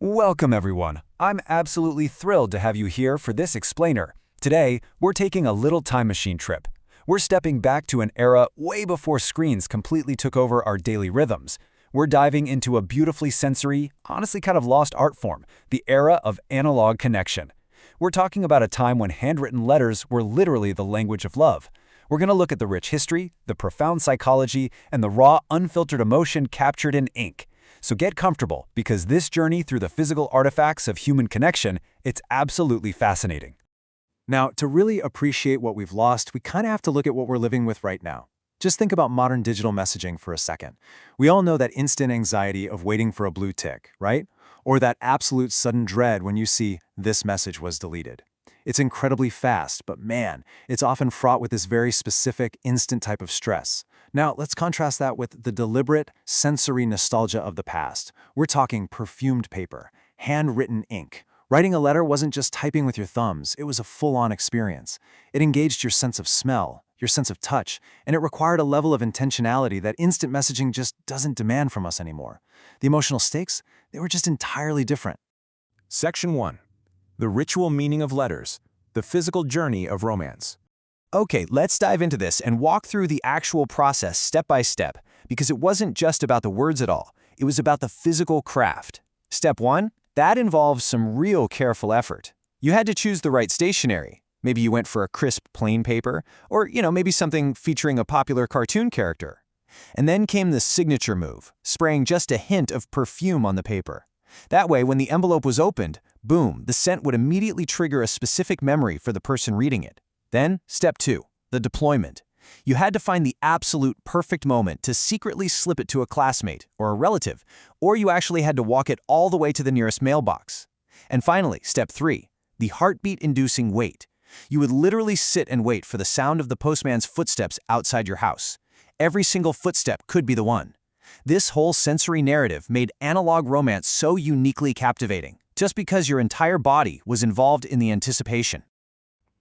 Welcome everyone. I'm absolutely thrilled to have you here for this explainer. Today, we're taking a little time machine trip. We're stepping back to an era way before screens completely took over our daily rhythms. We're diving into a beautifully sensory, honestly kind of lost art form, the era of analog connection. We're talking about a time when handwritten letters were literally the language of love. We're going to look at the rich history, the profound psychology, and the raw, unfiltered emotion captured in ink. So get comfortable, because this journey through the physical artifacts of human connection, it's absolutely fascinating. Now, to really appreciate what we've lost, we kind of have to look at what we're living with right now. Just think about modern digital messaging for a second. We all know that instant anxiety of waiting for a blue tick, right? Or that absolute sudden dread when you see, "This message was deleted." It's incredibly fast, but man, it's often fraught with this very specific, instant type of stress. Now, let's contrast that with the deliberate, sensory nostalgia of the past. We're talking perfumed paper, handwritten ink. Writing a letter wasn't just typing with your thumbs, it was a full-on experience. It engaged your sense of smell, your sense of touch, and it required a level of intentionality that instant messaging just doesn't demand from us anymore. The emotional stakes, they were just entirely different. Section 1. The ritual meaning of letters, the physical journey of romance. Okay, let's dive into this and walk through the actual process step by step, because it wasn't just about the words at all. It was about the physical craft. Step 1, that involves some real careful effort. You had to choose the right stationery. Maybe you went for a crisp plain paper, or maybe something featuring a popular cartoon character. And then came the signature move, spraying just a hint of perfume on the paper. That way, when the envelope was opened, boom, the scent would immediately trigger a specific memory for the person reading it. Then, step 2, the deployment. You had to find the absolute perfect moment to secretly slip it to a classmate or a relative, or you actually had to walk it all the way to the nearest mailbox. And finally, step 3, the heartbeat-inducing wait. You would literally sit and wait for the sound of the postman's footsteps outside your house. Every single footstep could be the one. This whole sensory narrative made analog romance so uniquely captivating, just because your entire body was involved in the anticipation.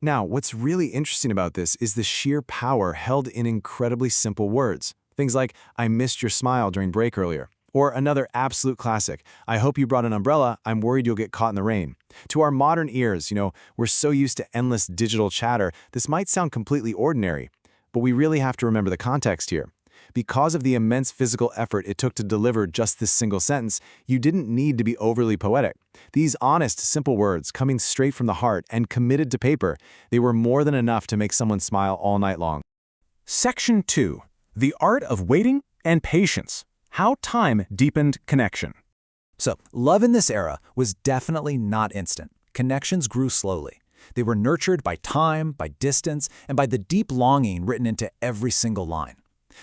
Now, what's really interesting about this is the sheer power held in incredibly simple words. Things like, "I missed your smile during break earlier." Or another absolute classic, "I hope you brought an umbrella, I'm worried you'll get caught in the rain." To our modern ears, we're so used to endless digital chatter, this might sound completely ordinary, but we really have to remember the context here. Because of the immense physical effort it took to deliver just this single sentence, you didn't need to be overly poetic. These honest, simple words, coming straight from the heart and committed to paper, they were more than enough to make someone smile all night long. Section 2. The art of waiting and patience. How time deepened connection. So, love in this era was definitely not instant. Connections grew slowly. They were nurtured by time, by distance, and by the deep longing written into every single line.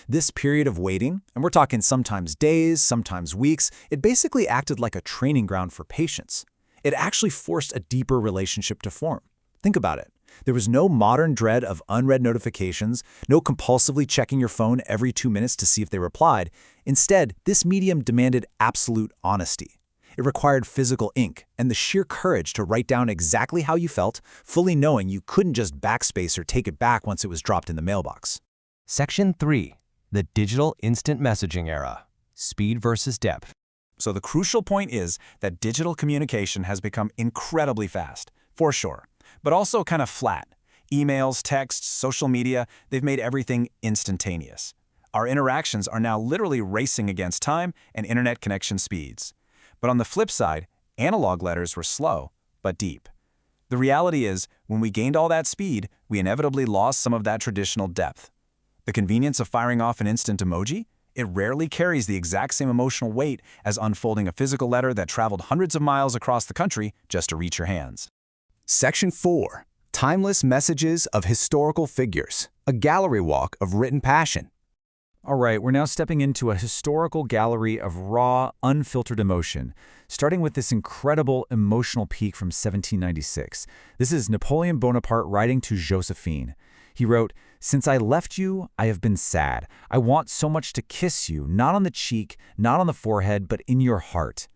This period of waiting, and we're talking sometimes days, sometimes weeks, it basically acted like a training ground for patience. It actually forced a deeper relationship to form. Think about it. There was no modern dread of unread notifications, no compulsively checking your phone every 2 minutes to see if they replied. Instead, this medium demanded absolute honesty. It required physical ink and the sheer courage to write down exactly how you felt, fully knowing you couldn't just backspace or take it back once it was dropped in the mailbox. Section 3. The digital instant messaging era. Speed versus depth. So the crucial point is that digital communication has become incredibly fast, for sure, but also kind of flat. Emails, texts, social media, they've made everything instantaneous. Our interactions are now literally racing against time and internet connection speeds. But on the flip side, analog letters were slow, but deep. The reality is, when we gained all that speed, we inevitably lost some of that traditional depth. The convenience of firing off an instant emoji? It rarely carries the exact same emotional weight as unfolding a physical letter that traveled hundreds of miles across the country just to reach your hands. Section 4. Timeless messages of historical figures. A gallery walk of written passion. All right, we're now stepping into a historical gallery of raw, unfiltered emotion, starting with this incredible emotional peak from 1796. This is Napoleon Bonaparte writing to Josephine. He wrote, "Since I left you, I have been sad. I want so much to kiss you, not on the cheek, not on the forehead, but in your heart."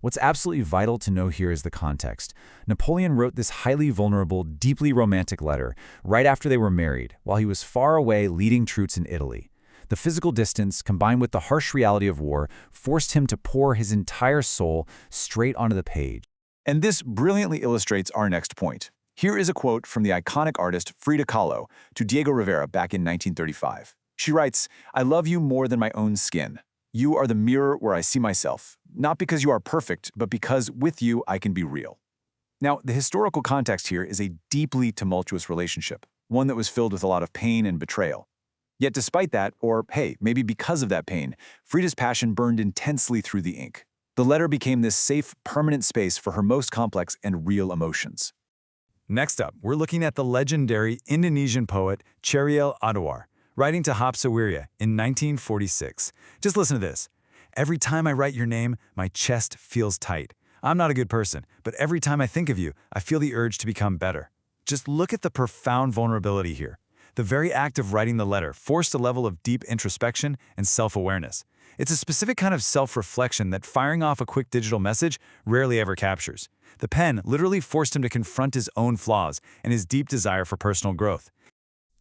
What's absolutely vital to know here is the context. Napoleon wrote this highly vulnerable, deeply romantic letter right after they were married, while he was far away leading troops in Italy. The physical distance, combined with the harsh reality of war, forced him to pour his entire soul straight onto the page. And this brilliantly illustrates our next point. Here is a quote from the iconic artist Frida Kahlo to Diego Rivera back in 1935. She writes, "I love you more than my own skin. You are the mirror where I see myself, not because you are perfect, but because with you I can be real." Now, the historical context here is a deeply tumultuous relationship, one that was filled with a lot of pain and betrayal. Yet despite that, or hey, maybe because of that pain, Frida's passion burned intensely through the ink. The letter became this safe, permanent space for her most complex and real emotions. Next up, we're looking at the legendary Indonesian poet Chairil Anwar, writing to Hapsawirya in 1946. Just listen to this. "Every time I write your name, my chest feels tight. I'm not a good person, but every time I think of you, I feel the urge to become better." Just look at the profound vulnerability here. The very act of writing the letter forced a level of deep introspection and self-awareness. It's a specific kind of self-reflection that firing off a quick digital message rarely ever captures. The pen literally forced him to confront his own flaws and his deep desire for personal growth.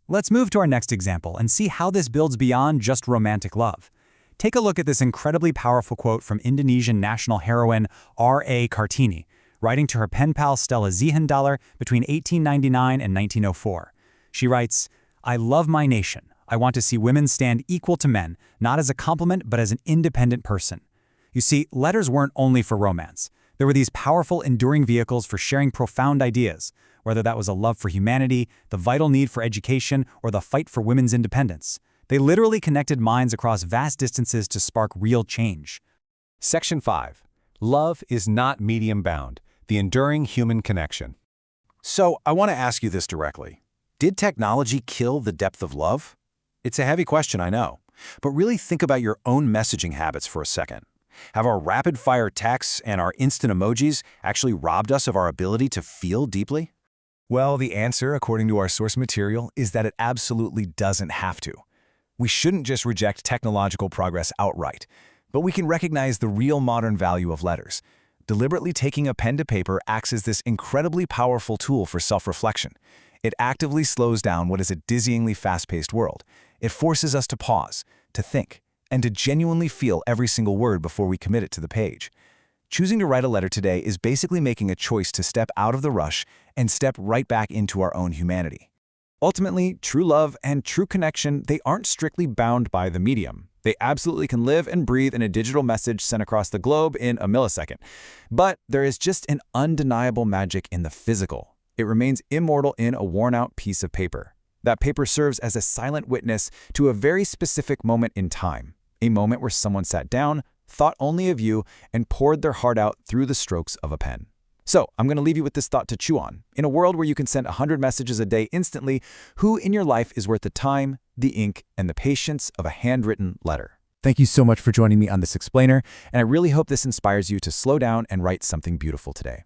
Let's move to our next example and see how this builds beyond just romantic love. Take a look at this incredibly powerful quote from Indonesian national heroine R.A. Kartini, writing to her pen pal Stella Zihendaler between 1899 and 1904. She writes, "I love my nation. I want to see women stand equal to men, not as a compliment but as an independent person." You see, letters weren't only for romance. There were these powerful, enduring vehicles for sharing profound ideas, whether that was a love for humanity, the vital need for education, or the fight for women's independence. They literally connected minds across vast distances to spark real change. Section 5. Love is not medium-bound, the enduring human connection. So, I want to ask you this directly. Did technology kill the depth of love? It's a heavy question, I know. But really think about your own messaging habits for a second. Have our rapid-fire texts and our instant emojis actually robbed us of our ability to feel deeply? Well, the answer, according to our source material, is that it absolutely doesn't have to. We shouldn't just reject technological progress outright, but we can recognize the real modern value of letters. Deliberately taking a pen to paper acts as this incredibly powerful tool for self-reflection. It actively slows down what is a dizzyingly fast-paced world. It forces us to pause, to think, and to genuinely feel every single word before we commit it to the page. Choosing to write a letter today is basically making a choice to step out of the rush and step right back into our own humanity. Ultimately, true love and true connection, they aren't strictly bound by the medium. They absolutely can live and breathe in a digital message sent across the globe in a millisecond. But there is just an undeniable magic in the physical. It remains immortal in a worn-out piece of paper. That paper serves as a silent witness to a very specific moment in time, a moment where someone sat down, thought only of you, and poured their heart out through the strokes of a pen. So, I'm going to leave you with this thought to chew on. In a world where you can send 100 messages a day instantly, who in your life is worth the time, the ink, and the patience of a handwritten letter? Thank you so much for joining me on this explainer, and I really hope this inspires you to slow down and write something beautiful today.